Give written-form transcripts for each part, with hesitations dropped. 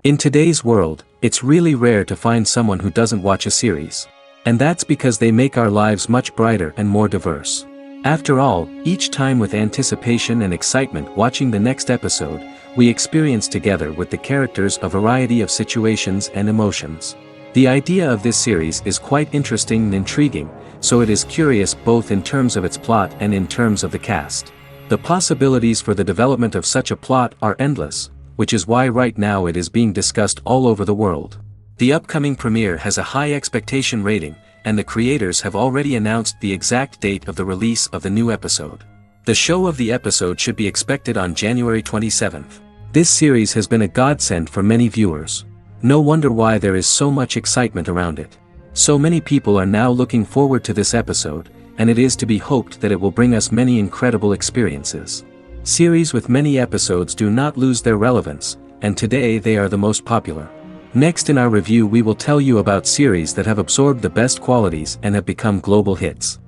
In today's world, it's really rare to find someone who doesn't watch a series. And that's because they make our lives much brighter and more diverse. After all, each time with anticipation and excitement watching the next episode, we experience together with the characters a variety of situations and emotions. The idea of this series is quite interesting and intriguing, so it is curious both in terms of its plot and in terms of the cast. The possibilities for the development of such a plot are endless, which is why right now it is being discussed all over the world. The upcoming premiere has a high expectation rating, and the creators have already announced the exact date of the release of the new episode. The show of the episode should be expected on January 27th. This series has been a godsend for many viewers. No wonder why there is so much excitement around it. So many people are now looking forward to this episode, and it is to be hoped that it will bring us many incredible experiences. Series with many episodes do not lose their relevance, and today they are the most popular. Next in our review we will tell you about series that have absorbed the best qualities and have become global hits.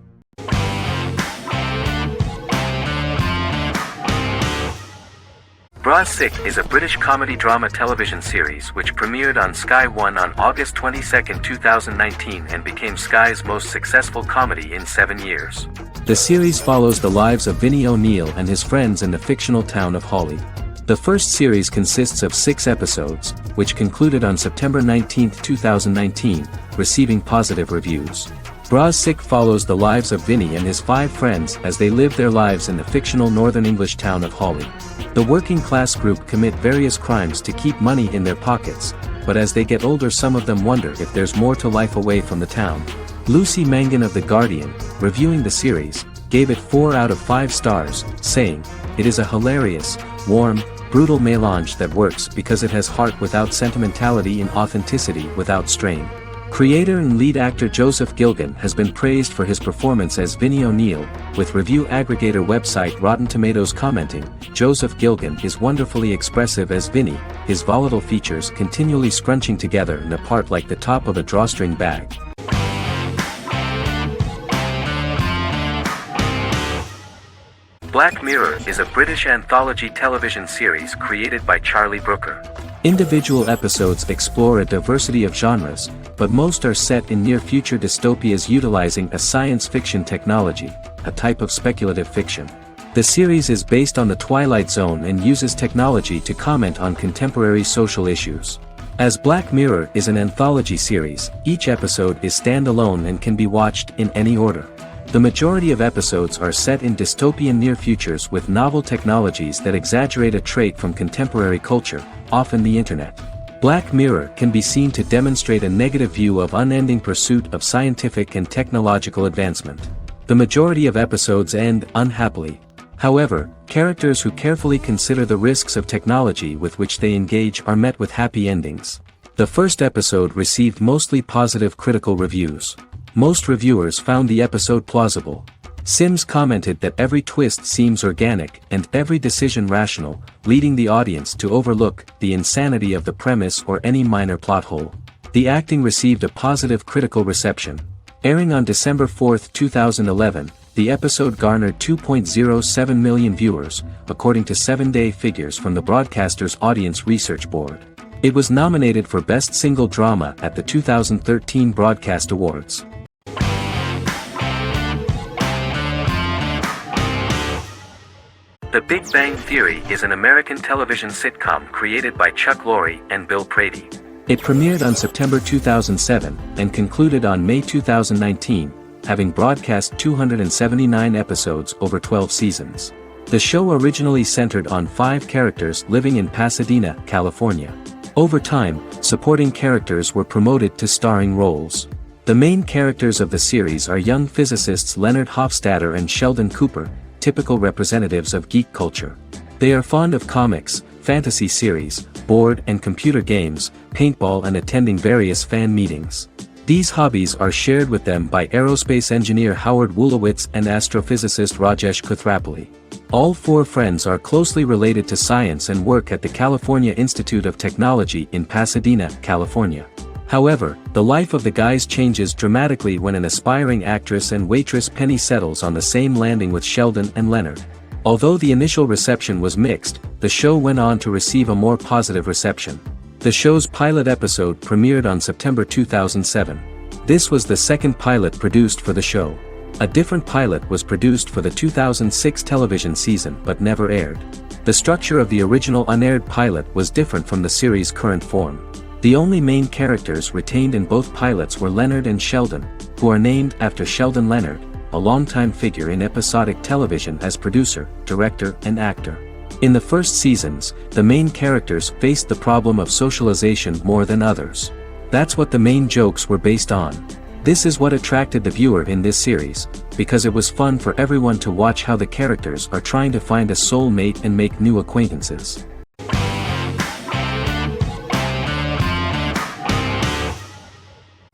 Bra Sick is a British comedy drama television series which premiered on Sky One on August 22, 2019 and became Sky's most successful comedy in 7 years. The series follows the lives of Vinnie O'Neill and his friends in the fictional town of Hawley. The first series consists of 6 episodes, which concluded on September 19, 2019, receiving positive reviews. Bra Sick follows the lives of Vinnie and his 5 friends as they live their lives in the fictional Northern English town of Hawley. The working class group commit various crimes to keep money in their pockets, but as they get older some of them wonder if there's more to life away from the town. Lucy Mangan of The Guardian, reviewing the series, gave it 4 out of 5 stars, saying, "It is a hilarious, warm, brutal melange that works because it has heart without sentimentality and authenticity without strain." Creator and lead actor Joseph Gilgun has been praised for his performance as Vinnie O'Neill, with review aggregator website Rotten Tomatoes commenting, "Joseph Gilgun is wonderfully expressive as Vinnie, his volatile features continually scrunching together and apart like the top of a drawstring bag." Black Mirror is a British anthology television series created by Charlie Brooker. Individual episodes explore a diversity of genres, but most are set in near-future dystopias utilizing a science fiction technology, a type of speculative fiction. The series is based on the Twilight Zone and uses technology to comment on contemporary social issues. As Black Mirror is an anthology series, each episode is standalone and can be watched in any order. The majority of episodes are set in dystopian near futures with novel technologies that exaggerate a trait from contemporary culture, often the internet. Black Mirror can be seen to demonstrate a negative view of unending pursuit of scientific and technological advancement. The majority of episodes end unhappily. However, characters who carefully consider the risks of technology with which they engage are met with happy endings. The first episode received mostly positive critical reviews. Most reviewers found the episode plausible. Sims commented that every twist seems organic and every decision rational, leading the audience to overlook the insanity of the premise or any minor plot hole. The acting received a positive critical reception. Airing on December 4, 2011, the episode garnered 2.07 million viewers, according to 7-day figures from the broadcaster's Audience Research Board. It was nominated for Best Single Drama at the 2013 Broadcast Awards. The Big Bang Theory is an American television sitcom created by Chuck Lorre and Bill Prady. It premiered on September 2007 and concluded on May 2019, having broadcast 279 episodes over 12 seasons. The show originally centered on 5 characters living in Pasadena, California. Over time, supporting characters were promoted to starring roles. The main characters of the series are young physicists Leonard Hofstadter and Sheldon Cooper, typical representatives of geek culture. They are fond of comics, fantasy series, board and computer games, paintball and attending various fan meetings. These hobbies are shared with them by aerospace engineer Howard Wolowitz and astrophysicist Rajesh Kuthrapalli. All 4 friends are closely related to science and work at the California Institute of Technology in Pasadena, California. However, the life of the guys changes dramatically when an aspiring actress and waitress Penny settles on the same landing with Sheldon and Leonard. Although the initial reception was mixed, the show went on to receive a more positive reception. The show's pilot episode premiered on September 2007. This was the second pilot produced for the show. A different pilot was produced for the 2006 television season but never aired. The structure of the original unaired pilot was different from the series' current form. The only main characters retained in both pilots were Leonard and Sheldon, who are named after Sheldon Leonard, a longtime figure in episodic television as producer, director, and actor. In the first seasons, the main characters faced the problem of socialization more than others. That's what the main jokes were based on. This is what attracted the viewer in this series, because it was fun for everyone to watch how the characters are trying to find a soul mate and make new acquaintances.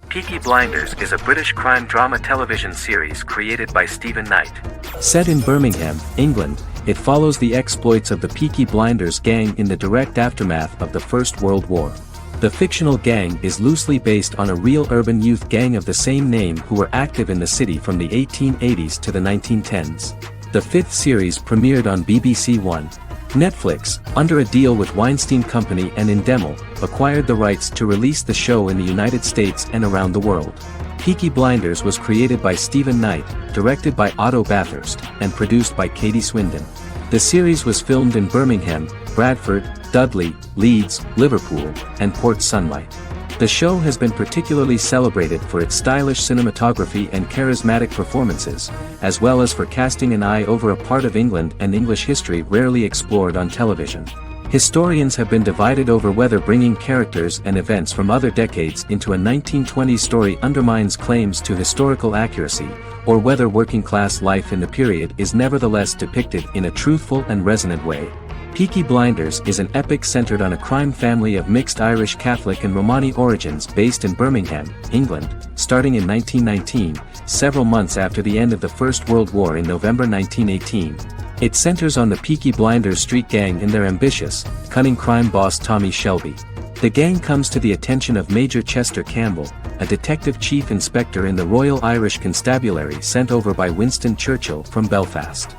Peaky Blinders is a British crime drama television series created by Stephen Knight. Set in Birmingham, England, it follows the exploits of the Peaky Blinders gang in the direct aftermath of the First World War. The fictional gang is loosely based on a real urban youth gang of the same name who were active in the city from the 1880s to the 1910s. The fifth series premiered on BBC One. Netflix, under a deal with Weinstein Company and Endemol, acquired the rights to release the show in the United States and around the world. Peaky Blinders was created by Stephen Knight, directed by Otto Bathurst, and produced by Katie Swindon. The series was filmed in Birmingham, Bradford, Dudley, Leeds, Liverpool, and Port Sunlight. The show has been particularly celebrated for its stylish cinematography and charismatic performances, as well as for casting an eye over a part of England and English history rarely explored on television. Historians have been divided over whether bringing characters and events from other decades into a 1920s story undermines claims to historical accuracy, or whether working-class life in the period is nevertheless depicted in a truthful and resonant way. Peaky Blinders is an epic centered on a crime family of mixed Irish Catholic and Romani origins based in Birmingham, England, starting in 1919, several months after the end of the First World War in November 1918. It centers on the Peaky Blinders street gang and their ambitious, cunning crime boss Tommy Shelby. The gang comes to the attention of Major Chester Campbell, a detective chief inspector in the Royal Irish Constabulary sent over by Winston Churchill from Belfast.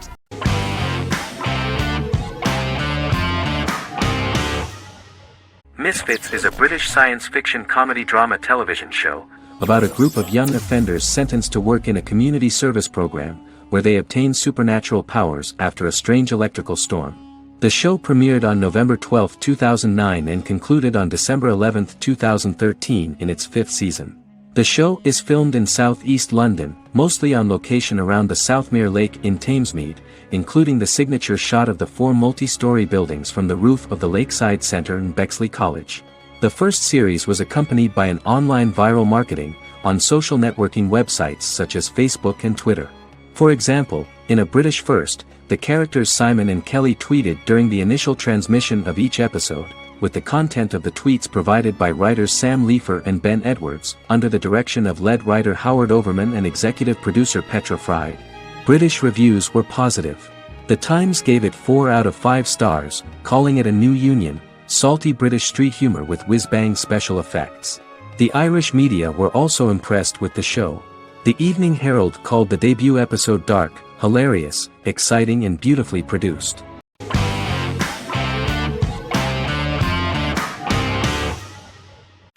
Misfits is a British science fiction comedy drama television show about a group of young offenders sentenced to work in a community service program, where they obtain supernatural powers after a strange electrical storm. The show premiered on November 12, 2009 and concluded on December 11, 2013 in its fifth season. The show is filmed in southeast London, mostly on location around the Southmere Lake in Thamesmead, including the signature shot of the four multi-story buildings from the roof of the Lakeside Centre in Bexley College. The first series was accompanied by an online viral marketing on social networking websites such as Facebook and Twitter. For example, in a British first, the characters Simon and Kelly tweeted during the initial transmission of each episode, with the content of the tweets provided by writers Sam Leifer and Ben Edwards, under the direction of lead writer Howard Overman and executive producer Petra Fried. British reviews were positive. The Times gave it 4 out of 5 stars, calling it a new union, salty British street humor with whiz-bang special effects. The Irish media were also impressed with the show. The Evening Herald called the debut episode dark, hilarious, exciting and beautifully produced.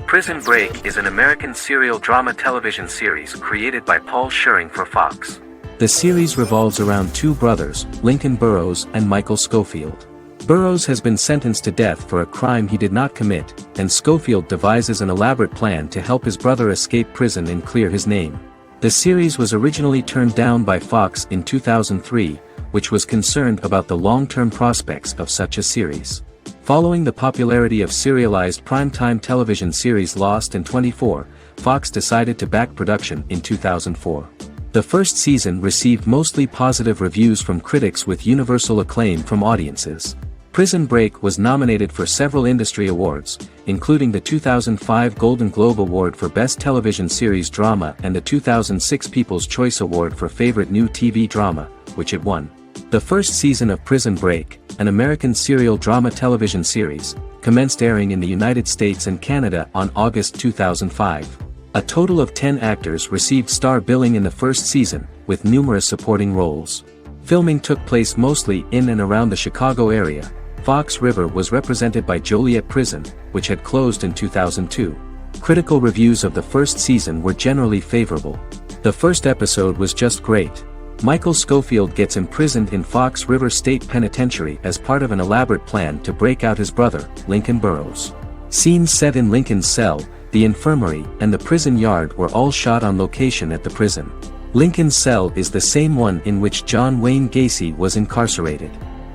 Prison Break is an American serial drama television series created by Paul Schering for Fox. The series revolves around two brothers, Lincoln Burrows and Michael Schofield. Burrows has been sentenced to death for a crime he did not commit, and Schofield devises an elaborate plan to help his brother escape prison and clear his name. The series was originally turned down by Fox in 2003, which was concerned about the long-term prospects of such a series. Following the popularity of serialized primetime television series Lost and 24, Fox decided to back production in 2004. The first season received mostly positive reviews from critics with universal acclaim from audiences. Prison Break was nominated for several industry awards, including the 2005 Golden Globe Award for Best Television Series Drama and the 2006 People's Choice Award for Favorite New TV Drama, which it won. The first season of Prison Break, an American serial drama television series, commenced airing in the United States and Canada on August 2005. A total of 10 actors received star billing in the first season, with numerous supporting roles. Filming took place mostly in and around the Chicago area, Fox River was represented by Joliet Prison, which had closed in 2002. Critical reviews of the first season were generally favorable. The first episode was just great. Michael Scofield gets imprisoned in Fox River State Penitentiary as part of an elaborate plan to break out his brother, Lincoln Burrows. Scenes set in Lincoln's cell, the infirmary, and the prison yard were all shot on location at the prison. Lincoln's cell is the same one in which John Wayne Gacy was incarcerated.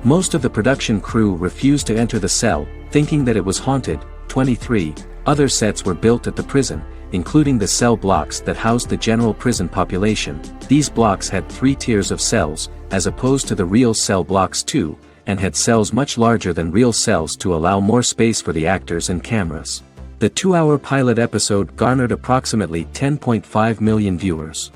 Most of the production crew refused to enter the cell, thinking that it was haunted. 23 other sets were built at the prison, including the cell blocks that housed the general prison population. These blocks had 3 tiers of cells, as opposed to the real cell blocks 2, and had cells much larger than real cells to allow more space for the actors and cameras. The 2-hour pilot episode garnered approximately 10.5 million viewers.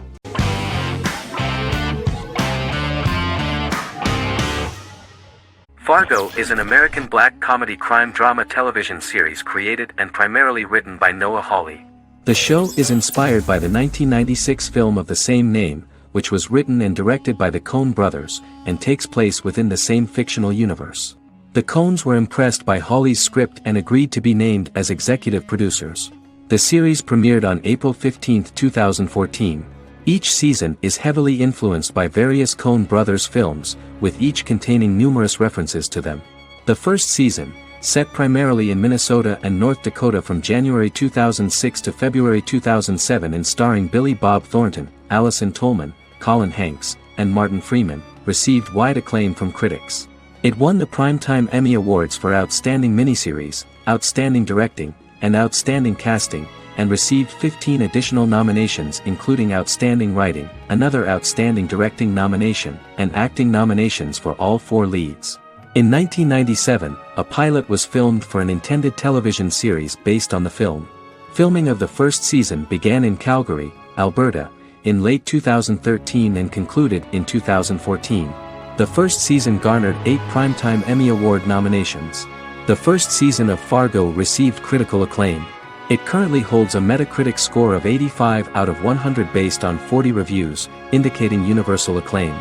Fargo is an American black comedy crime drama television series created and primarily written by Noah Hawley. The show is inspired by the 1996 film of the same name, which was written and directed by the Coen brothers, and takes place within the same fictional universe. The Coens were impressed by Hawley's script and agreed to be named as executive producers. The series premiered on April 15, 2014. Each season is heavily influenced by various Coen brothers films, with each containing numerous references to them. The first season, set primarily in Minnesota and North Dakota from January 2006 to February 2007 and starring Billy Bob Thornton, Allison Tolman, Colin Hanks, and Martin Freeman, received wide acclaim from critics. It won the Primetime Emmy Awards for Outstanding Miniseries, Outstanding Directing, and Outstanding Casting, and received 15 additional nominations including Outstanding Writing, another Outstanding Directing nomination, and acting nominations for all 4 leads. In 1997, a pilot was filmed for an intended television series based on the film. Filming of the first season began in Calgary, Alberta, in late 2013 and concluded in 2014. The first season garnered 8 Primetime Emmy Award nominations. The first season of Fargo received critical acclaim. It currently holds a Metacritic score of 85 out of 100 based on 40 reviews, indicating universal acclaim.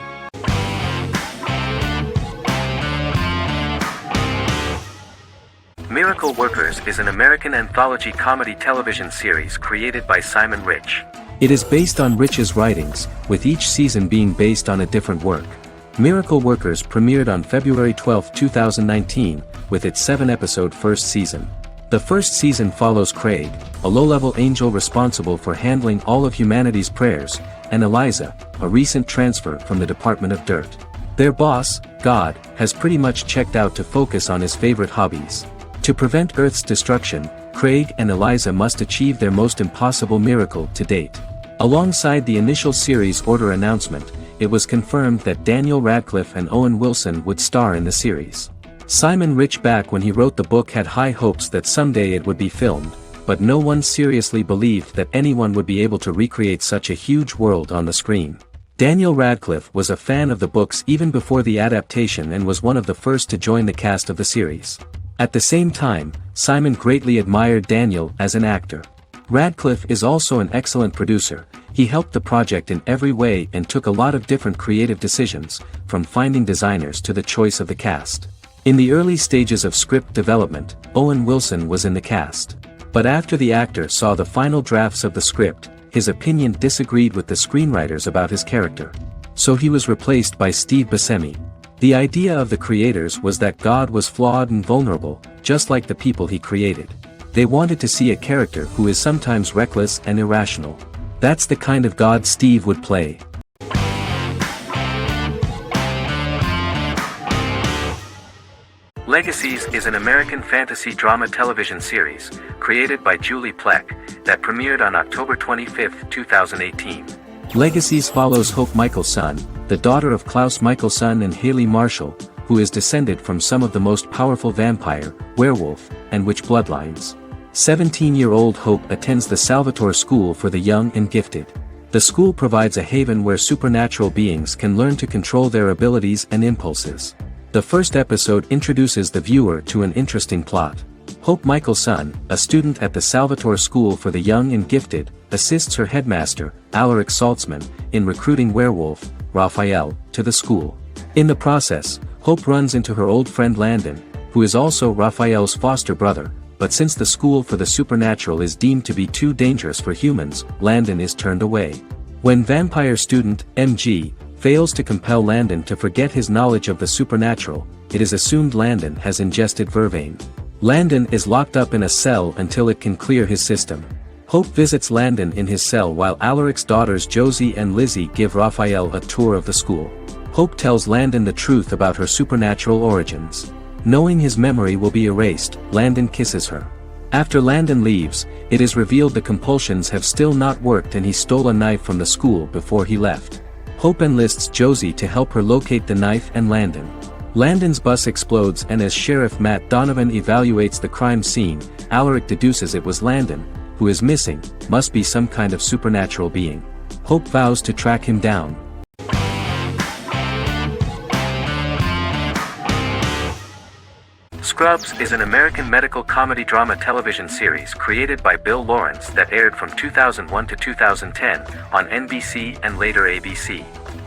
Miracle Workers is an American anthology comedy television series created by Simon Rich. It is based on Rich's writings, with each season being based on a different work. Miracle Workers premiered on February 12, 2019, with its 7-episode first season. The first season follows Craig, a low-level angel responsible for handling all of humanity's prayers, and Eliza, a recent transfer from the Department of Dirt. Their boss, God, has pretty much checked out to focus on his favorite hobbies. To prevent Earth's destruction, Craig and Eliza must achieve their most impossible miracle to date. Alongside the initial series order announcement, it was confirmed that Daniel Radcliffe and Owen Wilson would star in the series. Simon Rich back when he wrote the book had high hopes that someday it would be filmed, but no one seriously believed that anyone would be able to recreate such a huge world on the screen. Daniel Radcliffe was a fan of the books even before the adaptation and was one of the first to join the cast of the series. At the same time, Simon greatly admired Daniel as an actor. Radcliffe is also an excellent producer. He helped the project in every way and took a lot of different creative decisions, from finding designers to the choice of the cast. In the early stages of script development, Owen Wilson was in the cast. But after the actor saw the final drafts of the script, his opinion disagreed with the screenwriters about his character. So he was replaced by Steve Buscemi. The idea of the creators was that God was flawed and vulnerable, just like the people he created. They wanted to see a character who is sometimes reckless and irrational. That's the kind of God Steve would play. Legacies is an American fantasy drama television series, created by Julie Plec, that premiered on October 25, 2018. Legacies follows Hope Michelson, the daughter of Klaus Michelson and Haley Marshall, who is descended from some of the most powerful vampire, werewolf, and witch bloodlines. 17-year-old Hope attends the Salvatore School for the Young and Gifted. The school provides a haven where supernatural beings can learn to control their abilities and impulses. The first episode introduces the viewer to an interesting plot. Hope Michelson, a student at the Salvatore School for the Young and Gifted, assists her headmaster, Alaric Saltzman, in recruiting werewolf, Raphael, to the school. In the process, Hope runs into her old friend Landon, who who is also Raphael's foster brother, but since the school for the supernatural is deemed to be too dangerous for humans, Landon is turned away. When vampire student, MG, fails to compel Landon to forget his knowledge of the supernatural, it is assumed Landon has ingested vervain. Landon is locked up in a cell until it can clear his system. Hope visits Landon in his cell while Alaric's daughters Josie and Lizzie give Raphael a tour of the school. Hope tells Landon the truth about her supernatural origins. Knowing his memory will be erased, Landon kisses her. After Landon leaves, it is revealed the compulsions have still not worked and he stole a knife from the school before he left. Hope enlists Josie to help her locate the knife and Landon. Landon's bus explodes and as Sheriff Matt Donovan evaluates the crime scene, Alaric deduces it was Landon, who is missing, must be some kind of supernatural being. Hope vows to track him down. Scrubs is an American medical comedy drama television series created by Bill Lawrence that aired from 2001 to 2010 on NBC and later ABC.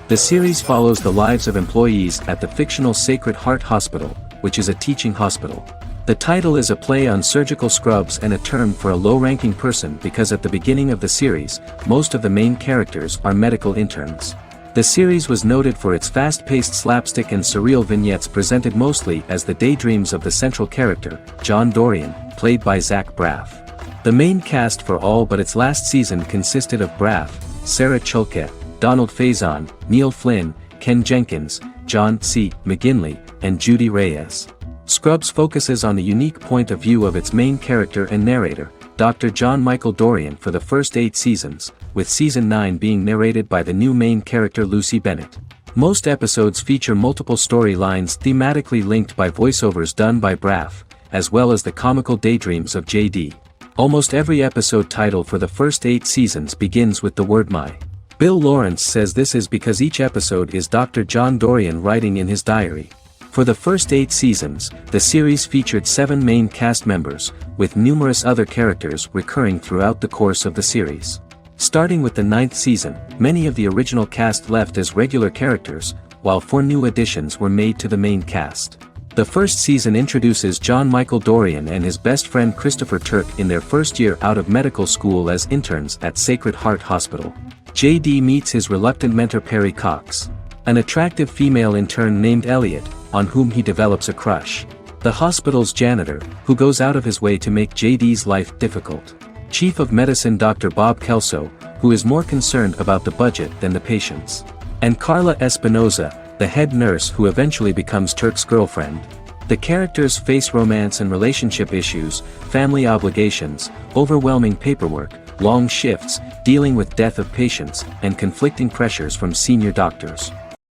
The series follows the lives of employees at the fictional Sacred Heart Hospital, which is a teaching hospital. The title is a play on surgical scrubs and a term for a low-ranking person because at the beginning of the series, most of the main characters are medical interns. The series was noted for its fast-paced slapstick and surreal vignettes presented mostly as the daydreams of the central character, John Dorian, played by Zach Braff. The main cast for all but its last season consisted of Braff, Sarah Chulke, Donald Faison, Neil Flynn, Ken Jenkins, John C. McGinley, and Judy Reyes. Scrubs focuses on the unique point of view of its main character and narrator, Dr. John Michael Dorian for the first 8 seasons, with season 9 being narrated by the new main character Lucy Bennett. Most episodes feature multiple storylines thematically linked by voiceovers done by Braff, as well as the comical daydreams of JD. Almost every episode title for the first 8 seasons begins with the word my. Bill Lawrence says this is because each episode is Dr. John Dorian writing in his diary. For the first 8 seasons, the series featured 7 main cast members, with numerous other characters recurring throughout the course of the series. Starting with the 9th season, many of the original cast left as regular characters, while 4 new additions were made to the main cast. The first season introduces John Michael Dorian and his best friend Christopher Turk in their first year out of medical school as interns at Sacred Heart Hospital. JD meets his reluctant mentor Perry Cox, an attractive female intern named Elliot, on whom he develops a crush. The hospital's janitor, who goes out of his way to make JD's life difficult. Chief of Medicine Dr. Bob Kelso, who is more concerned about the budget than the patients. And Carla Espinoza, the head nurse who eventually becomes Turk's girlfriend. The characters face romance and relationship issues, family obligations, overwhelming paperwork, long shifts, dealing with death of patients, and conflicting pressures from senior doctors.